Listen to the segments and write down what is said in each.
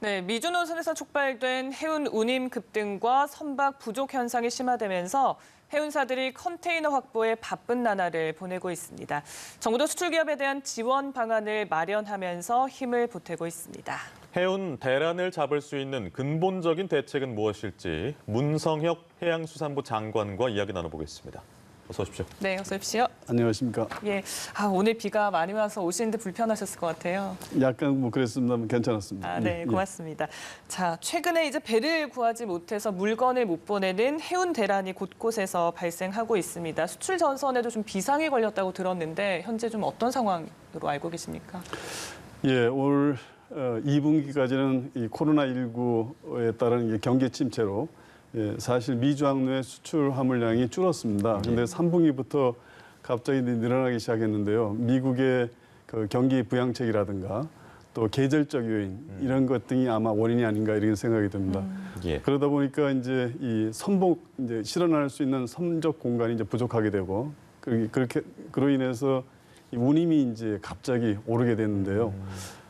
네, 미주노선에서 촉발된 해운 운임 급등과 선박 부족 현상이 심화되면서 해운사들이 컨테이너 확보에 바쁜 나날을 보내고 있습니다. 정부도 수출기업에 대한 지원 방안을 마련하면서 힘을 보태고 있습니다. 해운 대란을 잡을 수 있는 근본적인 대책은 무엇일지 문성혁 해양수산부 장관과 이야기 나눠보겠습니다. 어서 오십시오. 네, 어서 오십시오. 안녕하십니까. 예, 오늘 비가 많이 와서 오시는데 불편하셨을 것 같아요. 약간 뭐 그랬습니다만 괜찮았습니다. 네, 고맙습니다. 자, 최근에 이제 배를 구하지 못해서 물건을 못 보내는 해운 대란이 곳곳에서 발생하고 있습니다. 수출 전선에도 좀 비상이 걸렸다고 들었는데 현재 좀 어떤 상황으로 알고 계십니까? 예, 올 2분기까지는 이 코로나19에 따른 경기 침체로 사실 미주 항로의 수출 화물량이 줄었습니다. 그런데 3분기부터 갑자기 늘어나기 시작했는데요. 미국의 그 경기 부양책이라든가 또 계절적 요인 이런 것 등이 아마 원인이 아닌가 이런 생각이 듭니다. 그러다 보니까 이제 이 선복 이제 실어날 수 있는 선적 공간이 이제 부족하게 되고 그로 인해서 이 운임이 이제 갑자기 오르게 됐는데요.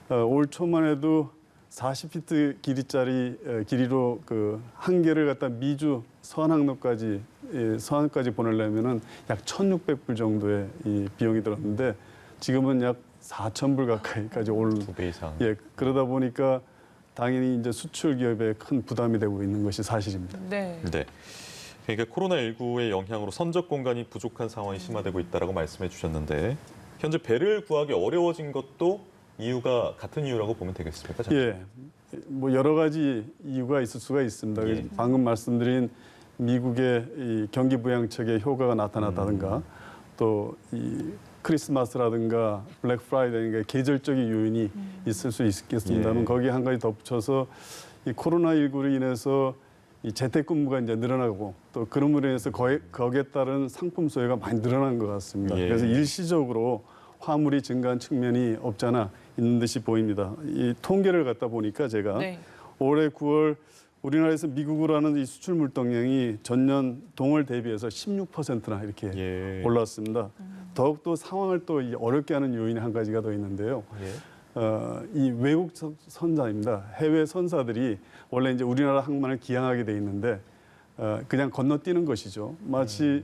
올 초만 해도 40피트 길이로 그 한 개를 갖다 미주 서안항로까지 보내려면은 약 1,600불 정도의 이 비용이 들었는데 지금은 약 4,000불 가까이까지 올. 2배 이상. 예, 그러다 보니까 당연히 이제 수출 기업에 큰 부담이 되고 있는 것이 사실입니다. 네. 그러니까 코로나19의 영향으로 선적 공간이 부족한 상황이 심화되고 있다라고 말씀해 주셨는데 현재 배를 구하기 어려워진 것도 이유가 같은 이유라고 보면 되겠습니까? 예, 뭐 여러 가지 이유가 있을 수가 있습니다. 방금 말씀드린 미국의 이 경기 부양책의 효과가 나타났다든가 또 이 크리스마스라든가 블랙 프라이데이가 계절적인 요인이 있을 수 있겠습니다만 거기에 한 가지 덧붙여서 이 코로나19로 인해서 이 재택근무가 이제 늘어나고 또 그럼으로 인해서 거기에 따른 상품 소요가 많이 늘어난 것 같습니다. 그래서 일시적으로 화물이 증가한 측면이 없지 않아 있는 듯이 보입니다. 이 통계를 갖다 보니까 제가 올해 9월 우리나라에서 미국으로 하는 이 수출 물동량이 전년 동월 대비해서 16%나 이렇게 올랐습니다. 더욱더 상황을 또 어렵게 하는 요인이 한 가지가 더 있는데요. 이 외국 선사입니다. 해외 선사들이 원래 이제 우리나라 항만을 기항하게 돼 있는데 그냥 건너뛰는 것이죠. 마치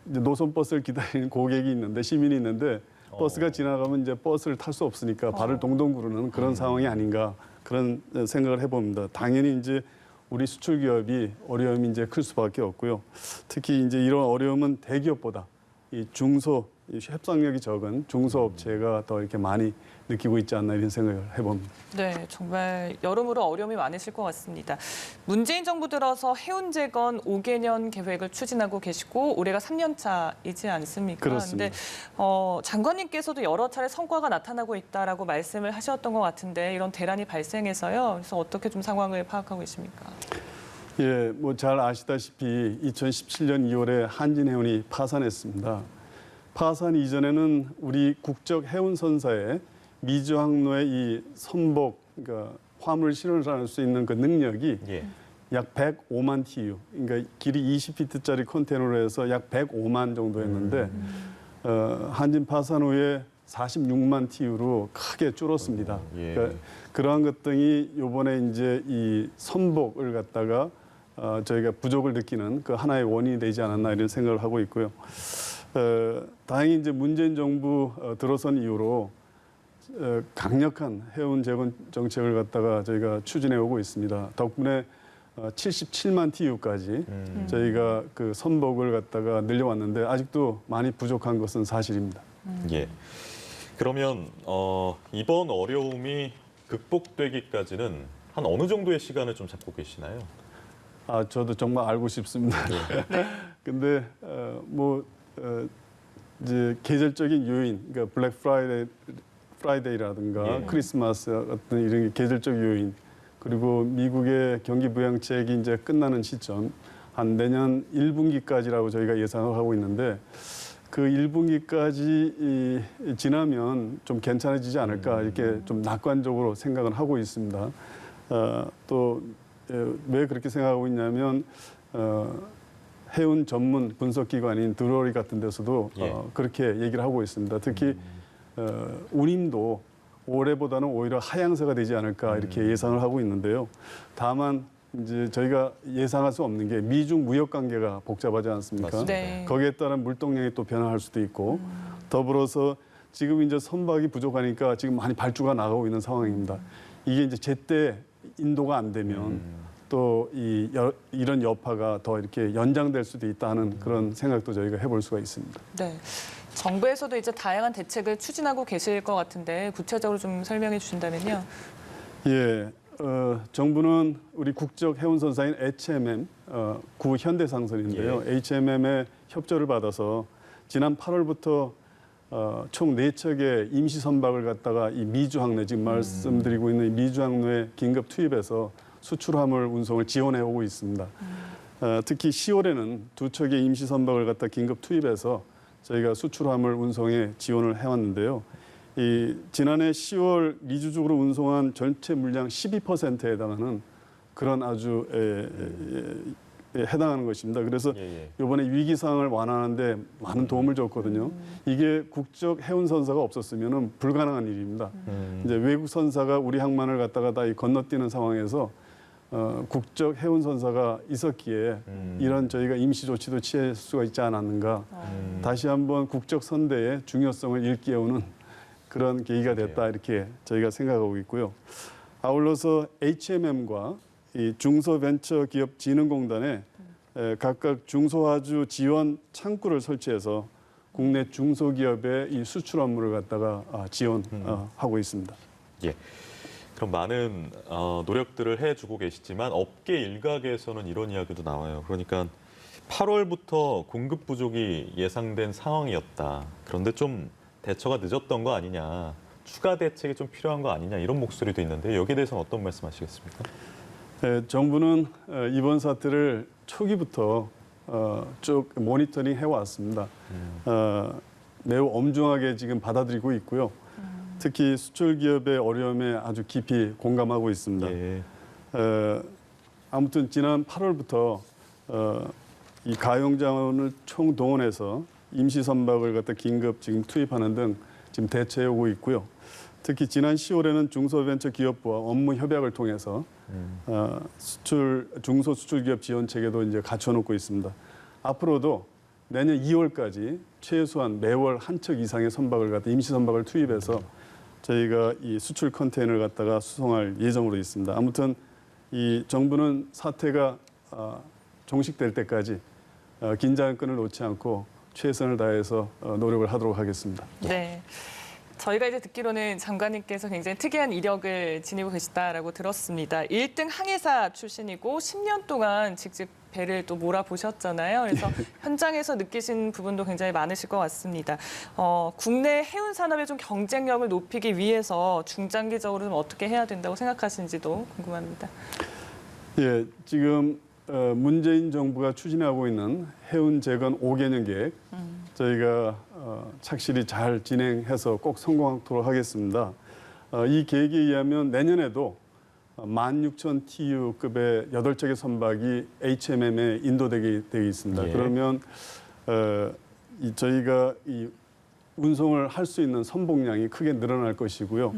노선 버스를 기다리는 고객이 있는데 시민이 있는데 버스가 지나가면 이제 버스를 탈 수 없으니까 발을 동동 구르는 그런 상황이 아닌가 그런 생각을 해봅니다. 당연히 이제 우리 수출 기업이 어려움이 이제 클 수밖에 없고요. 특히 이제 이런 어려움은 대기업보다 이 중소 협상력이 적은 중소업체가 더 이렇게 많이 느끼고 있지 않나 이런 생각을 해봅니다. 네, 정말 여러모로 어려움이 많으실 것 같습니다. 문재인 정부 들어서 해운 재건 5개년 계획을 추진하고 계시고 올해가 3년 차이지 않습니까? 그렇습니다. 그런데 장관님께서도 여러 차례 성과가 나타나고 있다라고 말씀을 하셨던 것 같은데 이런 대란이 발생해서요. 그래서 어떻게 좀 상황을 파악하고 계십니까? 예, 뭐 잘 아시다시피 2017년 2월에 한진해운이 파산했습니다. 파산 이전에는 우리 국적 해운선사에 미주 항로의 이 선복, 그러니까 화물을 실어날 수 있는 그 능력이 약 105만 TU, 그러니까 길이 20피트짜리 컨테이너로 해서 약 105만 정도였는데 한진 파산 후에 46만 TU로 크게 줄었습니다. 그러니까 그러한 것 등이 이번에 이제 이 선복을 갖다가 저희가 부족을 느끼는 그 하나의 원인이 되지 않았나 이런 생각을 하고 있고요. 다행히 이제 문재인 정부 들어선 이후로 강력한 해운 재건 정책을 갖다가 저희가 추진해 오고 있습니다. 덕분에 77만 TU까지 저희가 그 선복을 갖다가 늘려왔는데 아직도 많이 부족한 것은 사실입니다. 그러면 이번 어려움이 극복되기까지는 한 어느 정도의 시간을 좀 잡고 계시나요? 저도 정말 알고 싶습니다. 근데 이제 계절적인 요인, 그러니까 블랙 프라이데이라든가 크리스마스 같은 이런 계절적 요인, 그리고 미국의 경기 부양책이 이제 끝나는 시점, 한 내년 1분기까지라고 저희가 예상을 하고 있는데 그 1분기까지 지나면 좀 괜찮아지지 않을까 이렇게 좀 낙관적으로 생각을 하고 있습니다. 또 왜 그렇게 생각하고 있냐면 해운 전문 분석기관인 드로리 같은 데서도 그렇게 얘기를 하고 있습니다. 특히 운임도 올해보다는 오히려 하향세가 되지 않을까 이렇게 예상을 하고 있는데요. 다만 이제 저희가 예상할 수 없는 게 미중 무역 관계가 복잡하지 않습니까? 맞습니다. 네. 거기에 따른 물동량이 또 변화할 수도 있고 더불어서 지금 이제 선박이 부족하니까 지금 많이 발주가 나가고 있는 상황입니다. 이게 이제 제때 인도가 안 되면 또 이런 여파가 더 이렇게 연장될 수도 있다는 그런 생각도 저희가 해볼 수가 있습니다. 네. 정부에서도 이제 다양한 대책을 추진하고 계실 것 같은데 구체적으로 좀 설명해 주신다면요. 예, 정부는 우리 국적 해운선사인 HMM 구 현대상선인데요. HMM의 협조를 받아서 지난 8월부터 총 4척의 임시 선박을 갖다가 이 미주항로 지금 말씀드리고 있는 이 미주항로에 긴급 투입해서 수출화물 운송을 지원해 오고 있습니다. 특히 10월에는 2척의 임시 선박을 갖다 긴급 투입해서 저희가 수출화물 운송에 지원을 해왔는데요. 지난해 10월 미주적으로 운송한 전체 물량 12%에 해당하는 그런 아주 해당하는 것입니다. 그래서 이번에 위기 상황을 완화하는데 많은 도움을 줬거든요. 이게 국적 해운 선사가 없었으면 불가능한 일입니다. 이제 외국 선사가 우리 항만을 갖다가 다 건너뛰는 상황에서 국적 해운 선사가 있었기에 이런 저희가 임시 조치도 취할 수가 있지 않았는가. 다시 한번 국적 선대의 중요성을 일깨우는 그런 계기가 됐다 이렇게 저희가 생각하고 있고요. 아울러서 HMM과 이 중소벤처기업진흥공단에 각각 중소화주 지원 창구를 설치해서 국내 중소기업의 이 수출 업무를 갖다가 지원하고 있습니다. 예. 그럼 많은 노력들을 해주고 계시지만 업계 일각에서는 이런 이야기도 나와요. 그러니까 8월부터 공급 부족이 예상된 상황이었다. 그런데 좀 대처가 늦었던 거 아니냐. 추가 대책이 좀 필요한 거 아니냐. 이런 목소리도 있는데 여기에 대해서는 어떤 말씀하시겠습니까? 정부는 이번 사태를 초기부터 쭉 모니터링 해왔습니다. 매우 엄중하게 지금 받아들이고 있고요. 특히 수출 기업의 어려움에 아주 깊이 공감하고 있습니다. 예. 아무튼 지난 8월부터 이 가용자원을 총동원해서 임시 선박을 갖다 긴급 지금 투입하는 등 지금 대처해 오고 있고요. 특히 지난 10월에는 중소벤처기업부와 업무 협약을 통해서 중소수출기업 지원 체계도 이제 갖춰놓고 있습니다. 앞으로도 내년 2월까지 최소한 매월 한 척 이상의 선박을 갖다 임시 선박을 투입해서 저희가 이 수출 컨테이너를 갖다가 수송할 예정으로 있습니다. 아무튼 이 정부는 사태가 종식될 때까지 긴장의 끈을 놓지 않고 최선을 다해서 노력을 하도록 하겠습니다. 네. 저희가 이제 듣기로는 장관님께서 굉장히 특이한 이력을 지니고 계시다라고 들었습니다. 1등 항해사 출신이고 10년 동안 직접 배를 또 몰아보셨잖아요. 그래서 현장에서 느끼신 부분도 굉장히 많으실 것 같습니다. 국내 해운 산업의 좀 경쟁력을 높이기 위해서 중장기적으로 좀 어떻게 해야 된다고 생각하시는지도 궁금합니다. 예, 지금 문재인 정부가 추진하고 있는 해운 재건 5개년 계획 저희가 착실히 잘 진행해서 꼭 성공하도록 하겠습니다. 이 계획에 의하면 내년에도 16,000TU급의 8척의 선박이 HMM에 인도되게 되어 있습니다. 예. 그러면 저희가 이 운송을 할 수 있는 선봉량이 크게 늘어날 것이고요.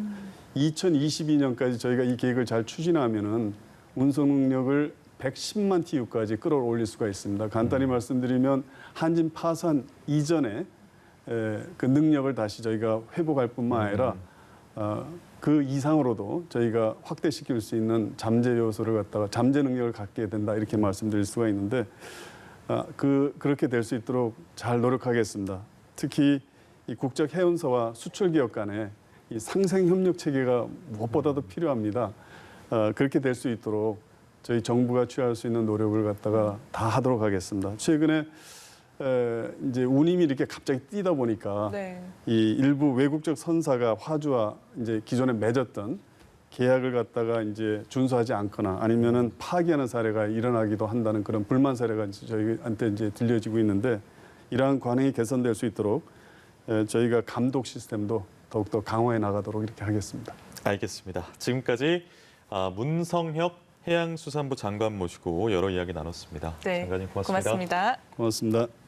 2022년까지 저희가 이 계획을 잘 추진하면은 운송 능력을 110만 TU까지 끌어올릴 수가 있습니다. 간단히 말씀드리면 한진 파산 이전에 그 능력을 다시 저희가 회복할 뿐만 아니라 그 이상으로도 저희가 확대시킬 수 있는 잠재 요소를 갖다가 잠재 능력을 갖게 된다 이렇게 말씀드릴 수가 있는데 그렇게 될 수 있도록 잘 노력하겠습니다. 특히 이 국적 해운사와 수출 기업 간의 이 상생 협력 체계가 무엇보다도 필요합니다. 그렇게 될 수 있도록 저희 정부가 취할 수 있는 노력을 갖다가 다 하도록 하겠습니다. 최근에 이제 운임이 이렇게 갑자기 뛰다 보니까 네. 이 일부 외국적 선사가 화주와 이제 기존에 맺었던 계약을 갖다가 이제 준수하지 않거나 아니면은 파기하는 사례가 일어나기도 한다는 그런 불만 사례가 저희한테 이제 들려지고 있는데 이러한 관행이 개선될 수 있도록 저희가 감독 시스템도 더욱더 강화해 나가도록 이렇게 하겠습니다. 알겠습니다. 지금까지 문성혁 해양수산부 장관 모시고 여러 이야기 나눴습니다. 네. 장관님 고맙습니다. 고맙습니다. 고맙습니다.